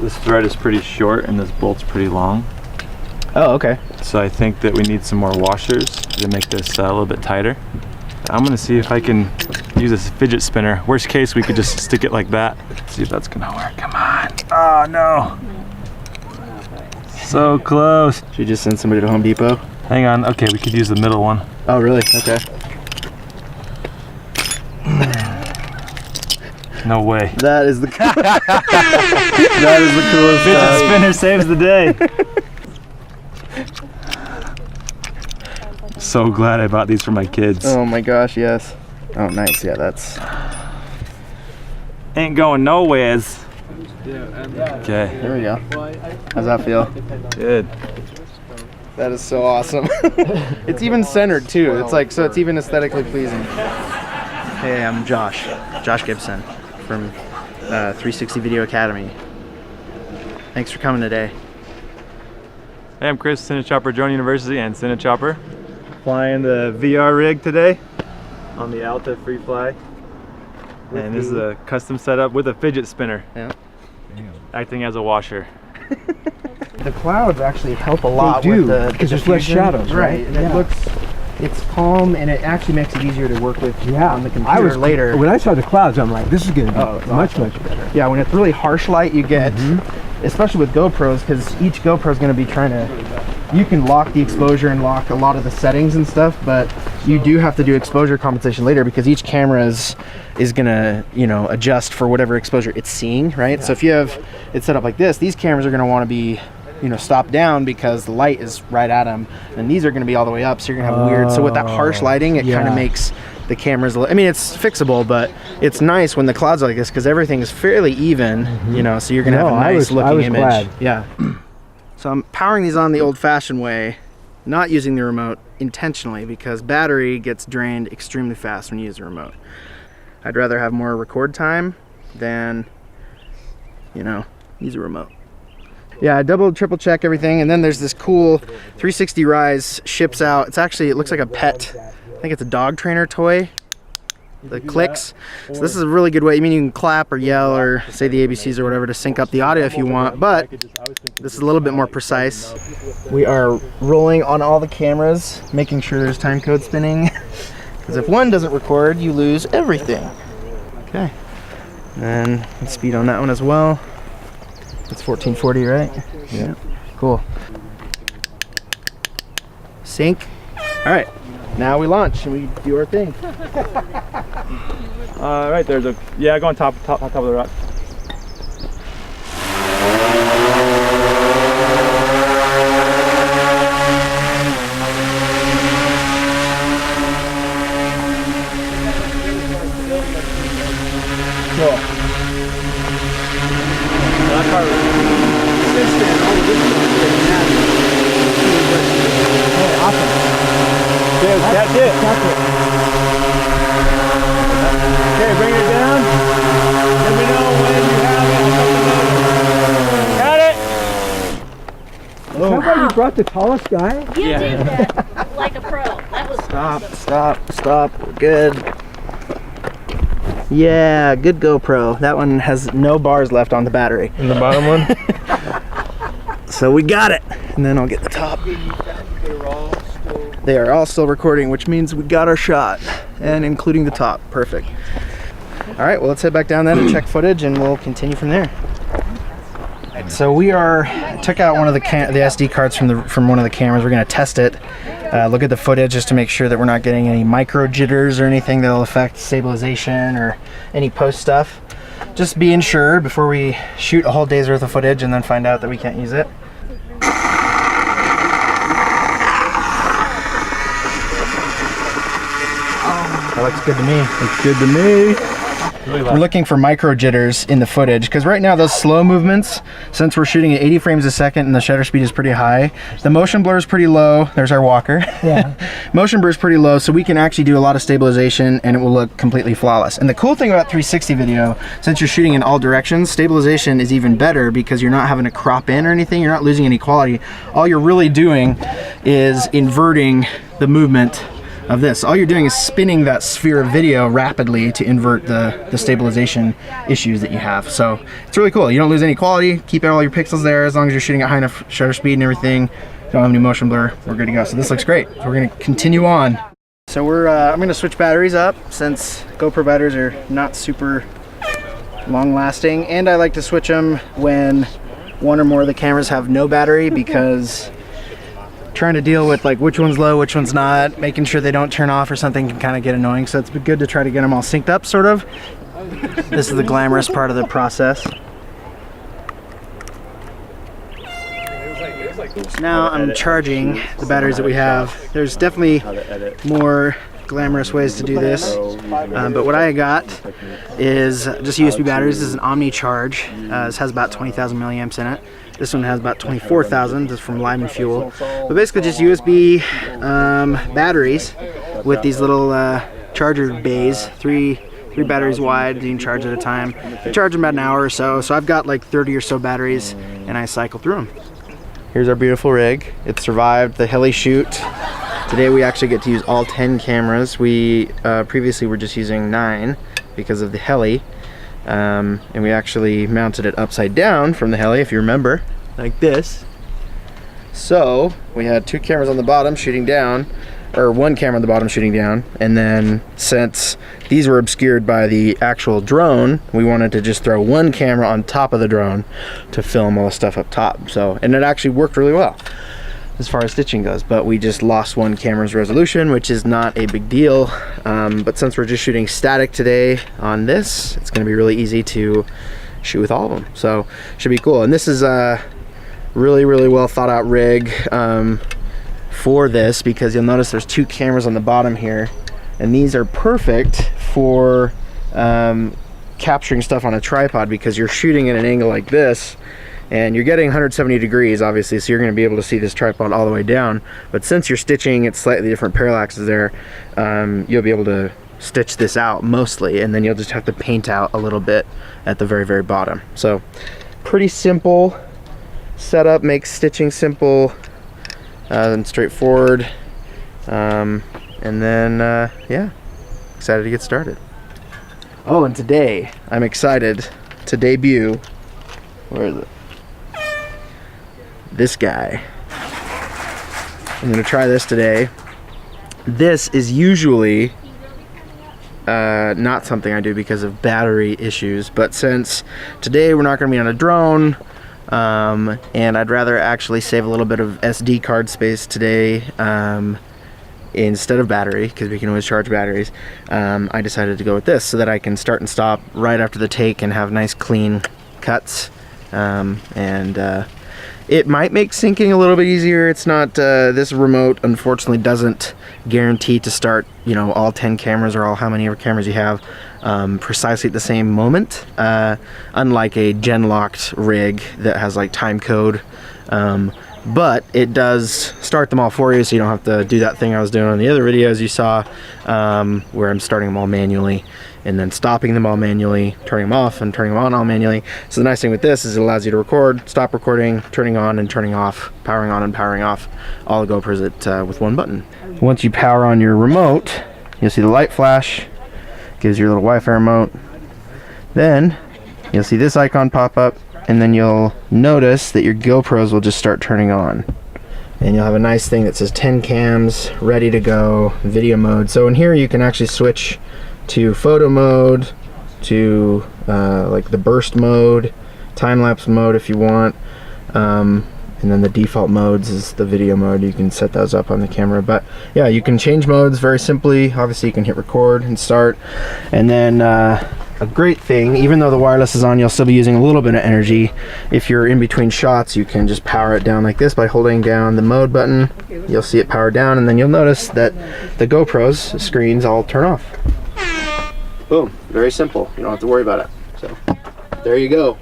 this thread is pretty short and this bolt's pretty long. Oh, okay. So I think that we need some more washers to make this a little bit tighter. I'm gonna see if I can use this fidget spinner. Worst case, we could just stick it like that. Let's see if that's gonna work. Come on. Oh no. So close. Should you just send somebody to Home Depot? Hang on. Okay, we could use the middle one. Oh, really? Okay. No way. That is the that is the coolest Fidget spinner saves the day. So glad I bought these for my kids. Oh my gosh, yes. Oh, nice. Yeah, that's... Ain't going nowheres. Okay. There we go. How's that feel? Good. That is so awesome. It's even centered too. It's like, so it's even aesthetically pleasing. Hey, I'm Josh Gibson from 360 Video Academy. Thanks for coming today. Hey, I'm Chris, Cinechopper Drone University and Cinechopper. Flying the VR rig today on the Alta Free Fly. And this is a custom setup with a fidget spinner. Yeah. Acting as a washer. The clouds actually help a lot with the because there's less shadows, right? And it looks, it's calm, and it actually makes it easier to work with on the computer later. When I saw the clouds, I'm like, this is going to be much better. Yeah, when it's really harsh light, you get, especially with GoPros, because each GoPro is going to be trying to, you can lock the exposure and lock a lot of the settings and stuff, but you do have to do exposure compensation later because each camera is gonna, you know, adjust for whatever exposure it's seeing, right? Yeah. So if you have it set up like this, these cameras are gonna want to be, you know, stopped down because the light is right at them, and these are gonna be all the way up, so you're gonna have weird. So with that harsh lighting, it kind of makes the cameras, I mean, it's fixable, but it's nice when the clouds are like this because everything is fairly even, you know, so you're gonna have a nice looking image. Glad. Yeah. So I'm powering these on the old-fashioned way, not using the remote intentionally because battery gets drained extremely fast when you use the remote. I'd rather have more record time than, you know, use a remote. Yeah, I double, triple check everything, and then there's this cool 360 Rise ships out. It's actually, it looks like a pet, I think it's a dog trainer toy. The clicks. So this is a really good way. I mean, you can clap or yell or say the ABCs or whatever to sync up the audio if you want, but this is a little bit more precise. We are rolling on all the cameras, making sure there's time code spinning, because if one doesn't record, you lose everything. Okay. And let's speed on that one as well. It's 1440, right? Yeah. Cool. Sync. All right. Now we launch and we do our thing. Right there's a, yeah, go on top of the rock. Cool. That part was Consistent. Oh, awesome. that's it. Okay, bring it down. Let me know when you have it. Got it. Oh. How about you brought the tallest guy? You did that like a pro. That was Stop. We're good. Yeah, good GoPro. That one has no bars left on the battery. And the bottom one? So we got it. And then I'll get the top. They are all still recording, which means we got our shot, and including the top. Perfect. All right, well, let's head back down then and check footage, and we'll continue from there. So we took out one of the SD cards from one of the cameras. We're gonna test it, look at the footage just to make sure that we're not getting any micro jitters or anything that'll affect stabilization or any post stuff. Just being sure before we shoot a whole day's worth of footage and then find out that we can't use it. That looks good to me. Looks good to me. We're looking for micro jitters in the footage because right now those slow movements, since we're shooting at 80 frames a second and the shutter speed is pretty high, the motion blur is pretty low. There's our walker. Yeah. Motion blur is pretty low, so we can actually do a lot of stabilization and it will look completely flawless. And the cool thing about 360 video, since you're shooting in all directions, stabilization is even better because you're not having to crop in or anything. You're not losing any quality. All you're really doing is inverting the movement of this. All you're doing is spinning that sphere of video rapidly to invert the stabilization issues that you have. So it's really cool. You don't lose any quality, keep all your pixels there as long as you're shooting at high enough shutter speed and everything. Don't have any motion blur, we're good to go. So this looks great. So we're gonna continue on. So I'm gonna switch batteries up since GoPro batteries are not super long lasting, and I like to switch them when one or more of the cameras have no battery, because trying to deal with like which one's low, which one's not, making sure they don't turn off or something can kind of get annoying. So it's good to try to get them all synced up, sort of. This is the glamorous part of the process. Now I'm charging the batteries that we have. There's definitely more glamorous ways to do this, but what I got is just USB batteries. This is an Omni Charge. This has about 20,000 milliamps in it. This one has about 24,000. This is from Lyman Fuel. But basically just USB batteries with these little charger bays, three batteries wide. You can charge at a time. You charge them about an hour or so. So I've got like 30 or so batteries, and I cycle through them. Here's our beautiful rig. It survived the heli shoot. Today we actually get to use all 10 cameras. We previously were just using 9 because of the heli. And we actually mounted it upside down from the heli, if you remember, like this. So we had 2 cameras on the bottom shooting down, or 1 camera on the bottom shooting down, and then since these were obscured by the actual drone, we wanted to just throw 1 camera on top of the drone to film all the stuff up top. So, and it actually worked really well as far as stitching goes, but we just lost 1 camera's resolution, which is not a big deal. But since we're just shooting static today on this, it's going to be really easy to shoot with all of them. So should be cool. And this is a really well thought out rig for this, because you'll notice there's 2 cameras on the bottom here, and these are perfect for capturing stuff on a tripod, because you're shooting at an angle like this and you're getting 170 degrees obviously, so you're going to be able to see this tripod all the way down. But since you're stitching at slightly different parallaxes there, you'll be able to stitch this out mostly, and then you'll just have to paint out a little bit at the very bottom. So pretty simple setup, makes stitching simple and straightforward. And then yeah, excited to get started. Oh, and today I'm excited to debut, where is it, this guy. I'm gonna try this today. This is usually not something I do because of battery issues, but since today we're not gonna be on a drone, and I'd rather actually save a little bit of SD card space today instead of battery, because we can always charge batteries, I decided to go with this so that I can start and stop right after the take and have nice clean cuts. It might make syncing a little bit easier. It's not, this remote unfortunately doesn't guarantee to start, you know, all 10 cameras or all how many cameras you have precisely at the same moment, unlike a gen-locked rig that has like time code. But it does start them all for you, so you don't have to do that thing I was doing on the other videos you saw, where I'm starting them all manually and then stopping them all manually, turning them off and turning them on all manually. So the nice thing with this is it allows you to record, stop recording, turning on and turning off, powering on and powering off all the GoPros with 1 button. Once you power on your remote, you'll see the light flash, gives you your little Wi-Fi remote. Then you'll see this icon pop up, and then you'll notice that your GoPros will just start turning on. And you'll have a nice thing that says 10 cams, ready to go, video mode. So in here you can actually switch to photo mode, to like the burst mode, time-lapse mode if you want. And then the default modes is the video mode. You can set those up on the camera. But yeah, you can change modes very simply. Obviously you can hit record and start. And then a great thing, even though the wireless is on, you'll still be using a little bit of energy. If you're in between shots, you can just power it down like this by holding down the mode button. You'll see it power down, and then you'll notice that the GoPro's screens all turn off. Boom, very simple. You don't have to worry about it. So there you go.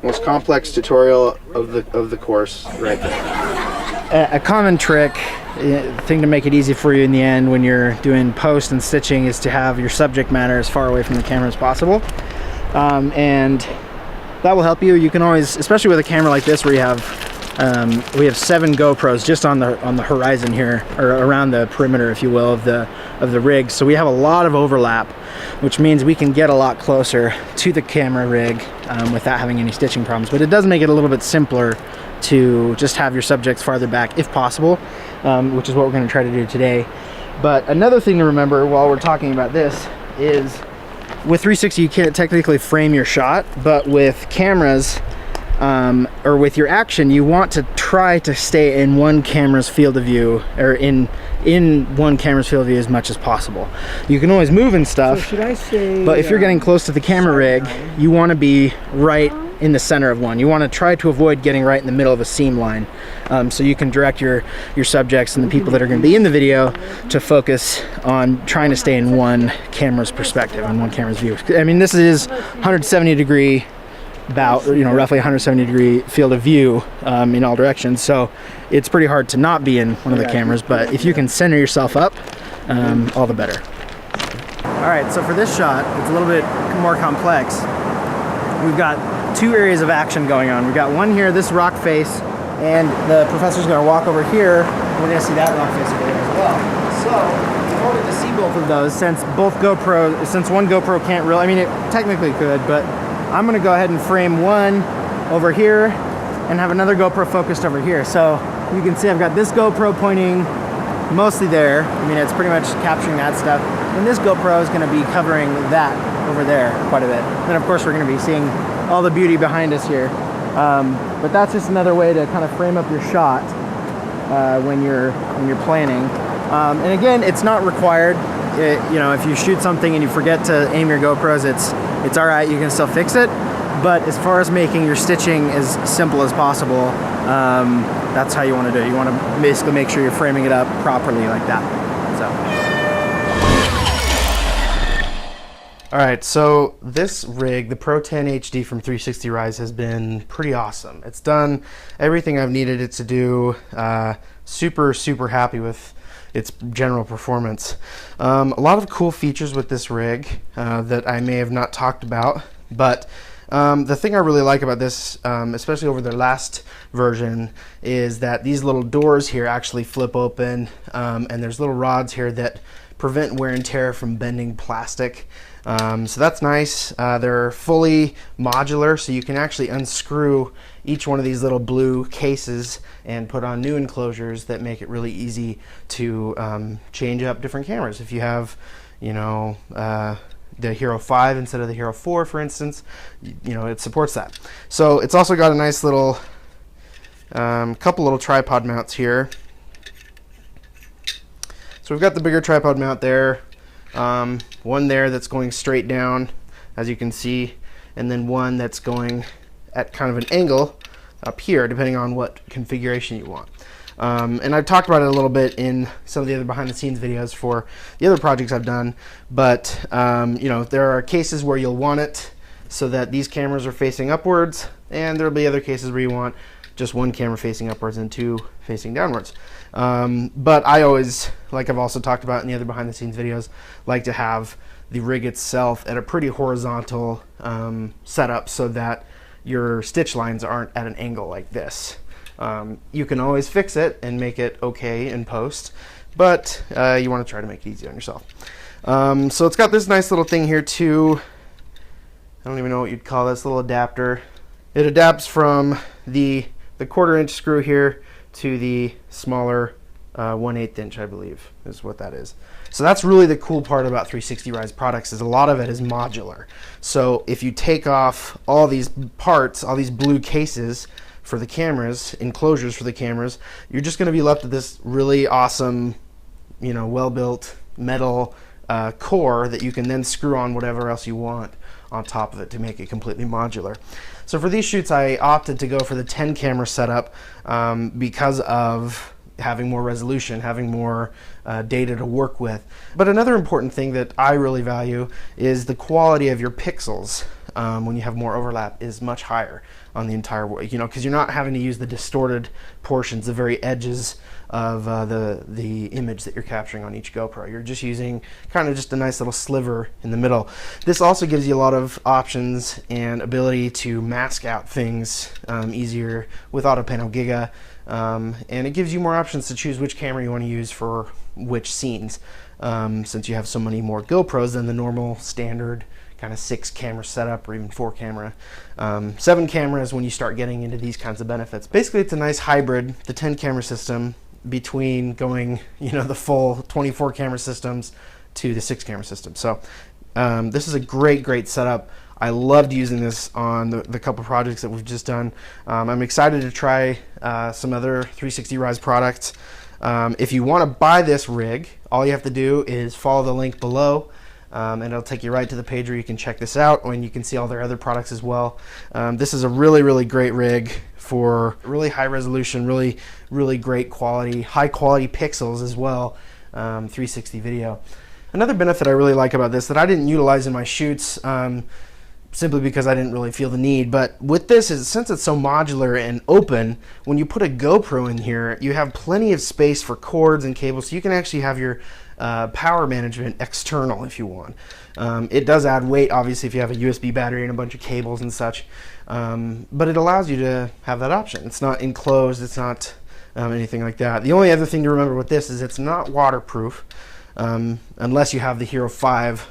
Most complex tutorial of the course right there. A common trick, thing to make it easy for you in the end when you're doing post and stitching, is to have your subject matter as far away from the camera as possible, and that will help you. You can always, especially with a camera like this where you have We have 7 GoPros just on the horizon here, or around the perimeter, if you will, of the rig. So we have a lot of overlap, which means we can get a lot closer to the camera rig without having any stitching problems. But it does make it a little bit simpler to just have your subjects farther back if possible, which is what we're going to try to do today. But another thing to remember while we're talking about this is with 360 you can't technically frame your shot, but with cameras or with your action, you want to try to stay in one camera's field of view, or in one camera's field of view as much as possible. You can always move and stuff, So should I say, but if you're getting close to the camera rig, you want to be right in the center of one. You want to try to avoid getting right in the middle of a seam line, so you can direct your subjects and the people that are going to be in the video to focus on trying to stay in one camera's perspective and one camera's view. I mean, this is 170 degree, about, you know, roughly 170 degree field of view in all directions, so it's pretty hard to not be in one of the cameras, but if you can center yourself up, all the better. All right, so for this shot, it's a little bit more complex. We've got 2 areas of action going on. We've got one here, this rock face, and the professor's gonna walk over here, and we're gonna see that rock face over there as well. So in order to see both of those, since one GoPro can't really, I mean, it technically could, but I'm gonna go ahead and frame one over here and have another GoPro focused over here. So you can see I've got this GoPro pointing mostly there. I mean, it's pretty much capturing that stuff. And this GoPro is gonna be covering that over there quite a bit. Then of course we're gonna be seeing all the beauty behind us here. But that's just another way to kind of frame up your shot when you're planning. And again, it's not required. You know, if you shoot something and you forget to aim your GoPros, it's all right, you can still fix it. But as far as making your stitching as simple as possible, that's how you want to do it. You want to basically make sure you're framing it up properly like that. All right, so this rig, the Pro10HD from 360 Rise, has been pretty awesome. It's done everything I've needed it to do. Super happy with its general performance. A lot of cool features with this rig that I may have not talked about, but the thing I really like about this, especially over their last version, is that these little doors here actually flip open, and there's little rods here that prevent wear and tear from bending plastic. So that's nice. They're fully modular, so you can actually unscrew each one of these little blue cases and put on new enclosures that make it really easy to change up different cameras. If you have, you know, the Hero 5 instead of the Hero 4, for instance, you know, it supports that. So it's also got a nice little couple little tripod mounts here. So we've got the bigger tripod mount there, one there that's going straight down, as you can see, and then one that's going at kind of an angle up here, depending on what configuration you want. And I've talked about it a little bit in some of the other behind the scenes videos for the other projects I've done, but you know, there are cases where you'll want it so that these cameras are facing upwards, and there'll be other cases where you want just one camera facing upwards and 2 facing downwards. But I always, like I've also talked about in the other behind the scenes videos, like to have the rig itself at a pretty horizontal setup so that your stitch lines aren't at an angle like this. You can always fix it and make it okay in post, but you want to try to make it easy on yourself. So it's got this nice little thing here too. I don't even know what you'd call this little adapter. It adapts from the 1/4 inch screw here to the smaller 1/8 inch, I believe, is what that is. So that's really the cool part about 360 Rise products, is a lot of it is modular. So if you take off all these parts, all these blue cases for the cameras, enclosures for the cameras, you're just going to be left with this really awesome, you know, well-built metal core that you can then screw on whatever else you want on top of it to make it completely modular. So for these shoots, I opted to go for the 10 camera setup because of having more resolution, having more data to work with. But another important thing that I really value is the quality of your pixels. when you have more overlap is much higher on the entire, because you're not having to use the distorted portions, the very edges of the image that you're capturing on each GoPro. You're just using kind of just a nice little sliver in the middle. This also gives you a lot of options and ability to mask out things easier with Auto Panel Giga, and it gives you more options to choose which camera you want to use for which scenes, since you have so many more GoPros than the normal standard kind of 6 camera setup, or even 4 camera. 7 cameras when you start getting into these kinds of benefits. Basically, it's a nice hybrid, the 10 camera system, between going, the full 24 camera systems to the 6 camera system. So this is a great setup. I loved using this on the couple projects that we've just done. I'm excited to try some other 360 Rise products. If you want to buy this rig, all you have to do is follow the link below, and it'll take you right to the page where you can check this out, and you can see all their other products as well. This is a really great rig for really high resolution, really great quality, high quality pixels as well, 360 video. Another benefit I really like about this that I didn't utilize in my shoots, simply because I didn't really feel the need, but with this is, since it's so modular and open, when you put a GoPro in here, you have plenty of space for cords and cables, so you can actually have your power management external if you want. It does add weight, obviously, if you have a USB battery and a bunch of cables and such, but it allows you to have that option. It's not enclosed, it's not anything like that. The only other thing to remember with this is it's not waterproof, unless you have the Hero 5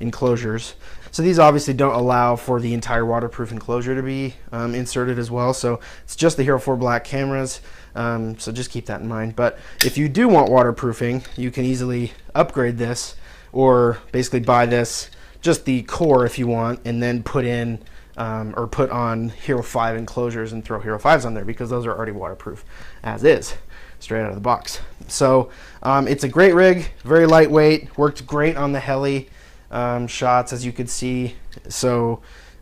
enclosures. So these obviously don't allow for the entire waterproof enclosure to be inserted as well. So it's just the Hero 4 Black cameras. So just keep that in mind. But if you do want waterproofing, you can easily upgrade this, or basically buy this, just the core if you want, and then put in or put on Hero 5 enclosures and throw Hero 5s on there, because those are already waterproof as is, straight out of the box. So it's a great rig, very lightweight, worked great on the heli shots, as you could see. So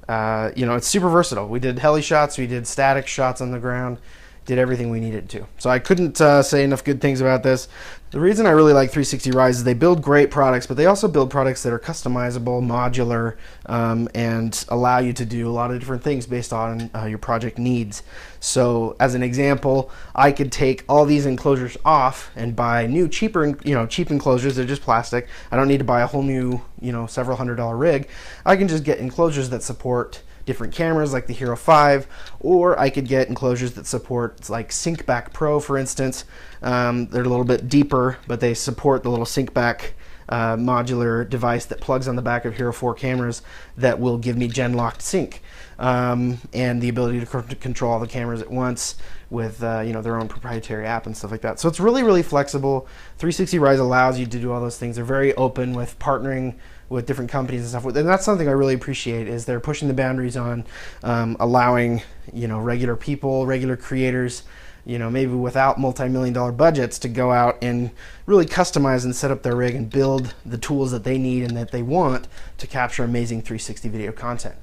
it's super versatile. We did heli shots, we did static shots on the ground, did everything we needed to. So I couldn't say enough good things about this. The reason I really like 360 Rise is they build great products, but they also build products that are customizable, modular, and allow you to do a lot of different things based on your project needs. So as an example, I could take all these enclosures off and buy new cheap enclosures. They're just plastic. I don't need to buy a whole new, several $100 rig. I can just get enclosures that support different cameras like the Hero 5, or I could get enclosures that support like SyncBack Pro, for instance. They're a little bit deeper, but they support the little SyncBack modular device that plugs on the back of Hero 4 cameras that will give me gen-locked sync, and the ability to control all the cameras at once with their own proprietary app and stuff like that. So it's really flexible. 360 Rise allows you to do all those things. They're very open with partnering with different companies and stuff, and that's something I really appreciate, is they're pushing the boundaries on allowing regular people, regular creators, maybe without multi-million-dollar budgets, to go out and really customize and set up their rig and build the tools that they need and that they want to capture amazing 360 video content.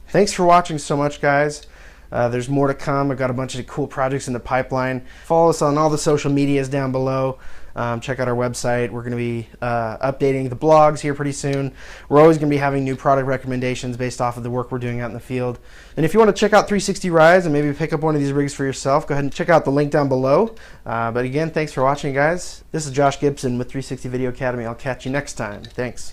Thanks for watching so much, guys. There's more to come. I've got a bunch of cool projects in the pipeline. Follow us on all the social medias down below. Check out our website. We're going to be updating the blogs here pretty soon. We're always going to be having new product recommendations based off of the work we're doing out in the field. And if you want to check out 360 Rise and maybe pick up one of these rigs for yourself, go ahead and check out the link down below. But again, thanks for watching, guys. This is Josh Gibson with 360 Video Academy. I'll catch you next time. Thanks.